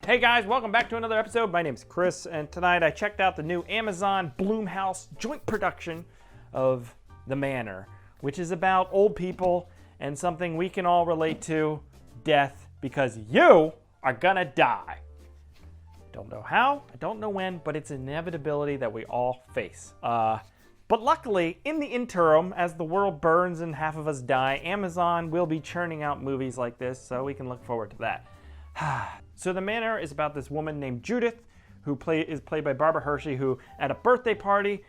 Hey guys, welcome back to another episode. My name's Chris, and tonight I checked out the new Amazon Blumhouse joint production of The Manor, which is about old people and something we can all relate to, death, because you are gonna die. Don't know how, I don't know when, but it's an inevitability that we all face. But luckily, in the interim, as the world burns and half of us die, Amazon will be churning out movies like this, so we can look forward to that. So The Manor is about this woman named Judith, who is played by Barbara Hershey, who at a birthday party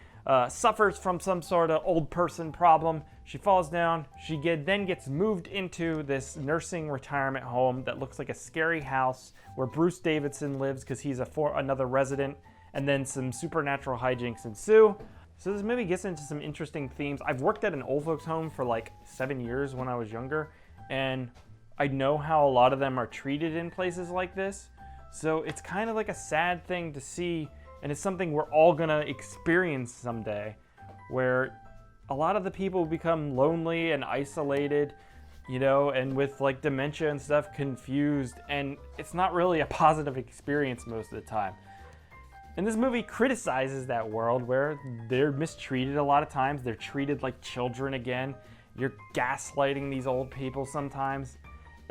suffers from some sort of old person problem. She falls down, then gets moved into this nursing retirement home that looks like a scary house where Bruce Davidson lives because he's another resident, and then some supernatural hijinks ensue. So this movie gets into some interesting themes. I've worked at an old folks home for like 7 years when I was younger, and I know how a lot of them are treated in places like this. So it's kind of like a sad thing to see, and it's something we're all gonna experience someday, where a lot of the people become lonely and isolated, you know, and with like dementia and stuff, confused, and it's not really a positive experience most of the time. And this movie criticizes that world where they're mistreated a lot of times. They're treated like children again. You're gaslighting these old people sometimes.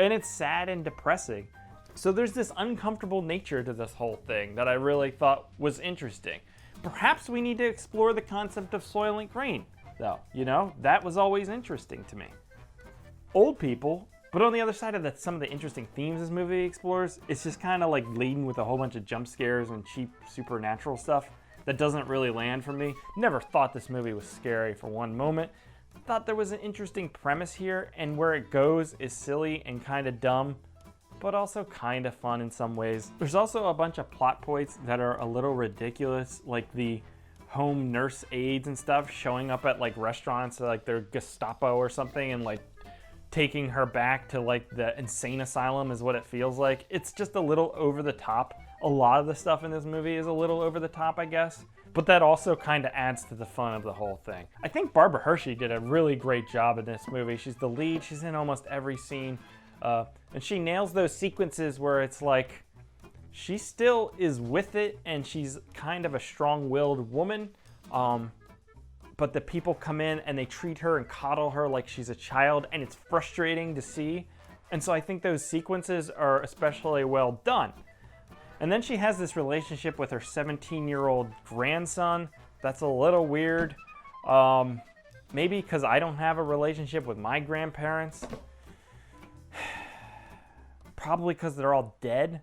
And it's sad and depressing. So there's this uncomfortable nature to this whole thing that I really thought was interesting. Perhaps we need to explore the concept of Soylent Green, though. You know, that was always interesting to me. Old people, but on the other side of some of the interesting themes this movie explores, it's just kind of like laden with a whole bunch of jump scares and cheap supernatural stuff that doesn't really land for me. Never thought this movie was scary for one moment. Thought there was an interesting premise here, and where it goes is silly and kind of dumb, but also kind of fun in some ways. There's also a bunch of plot points that are a little ridiculous, like the home nurse aides and stuff showing up at like restaurants, like they're Gestapo or something, and like taking her back to like the insane asylum is what it feels like. It's just a little over the top. A lot of the stuff in this movie is a little over the top, I guess. But that also kind of adds to the fun of the whole thing. I think Barbara Hershey did a really great job in this movie. She's the lead, she's in almost every scene. And she nails those sequences where it's like, she still is with it and she's kind of a strong-willed woman. But the people come in and they treat her and coddle her like she's a child, and it's frustrating to see. And so I think those sequences are especially well done. And then she has this relationship with her 17-year-old grandson. That's a little weird. Maybe because I don't have a relationship with my grandparents. Probably because they're all dead.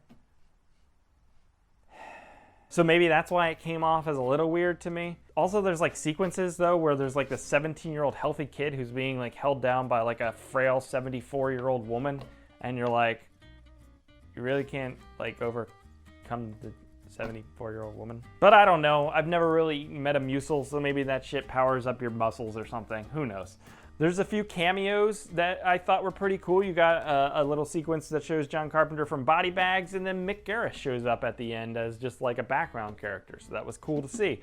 So maybe that's why it came off as a little weird to me. Also, there's like sequences though where there's like the 17-year-old healthy kid who's being like held down by like a frail 74-year-old woman, and you're like, you really can't like overcome the 74-year-old woman. But I don't know. I've never really met a Metamucil, so maybe that shit powers up your muscles or something. Who knows? There's a few cameos that I thought were pretty cool. You got a little sequence that shows John Carpenter from Body Bags, and then Mick Garris shows up at the end as just like a background character, so that was cool to see.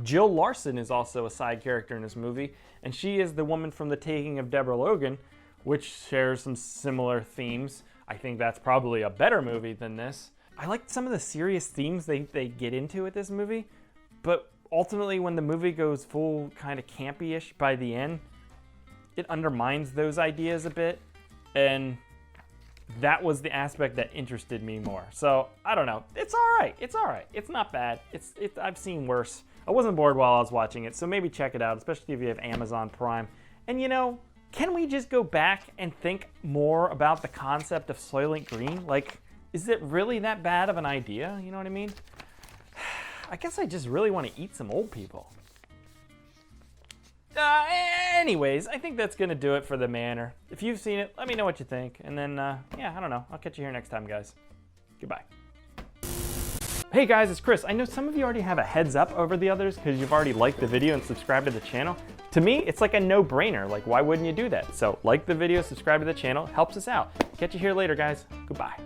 Jill Larson is also a side character in this movie, and she is the woman from The Taking of Deborah Logan, which shares some similar themes. I think that's probably a better movie than this. I liked some of the serious themes they get into with this movie, but ultimately when the movie goes full kind of campy-ish by the end, it undermines those ideas a bit, and that was the aspect that interested me more. So, I don't know. It's all right. It's all right. It's not bad. I've seen worse. I wasn't bored while I was watching it, so maybe check it out, especially if you have Amazon Prime. And you know, can we just go back and think more about the concept of Soylent Green? Like, is it really that bad of an idea? You know what I mean? I guess I just really want to eat some old people. Anyways, I think that's going to do it for The Manor. If you've seen it, let me know what you think. And then, yeah, I don't know. I'll catch you here next time, guys. Goodbye. Hey guys, it's Chris. I know some of you already have a heads up over the others because you've already liked the video and subscribed to the channel. To me, it's like a no-brainer. Like, why wouldn't you do that? So, like the video, subscribe to the channel, helps us out. Catch you here later, guys. Goodbye.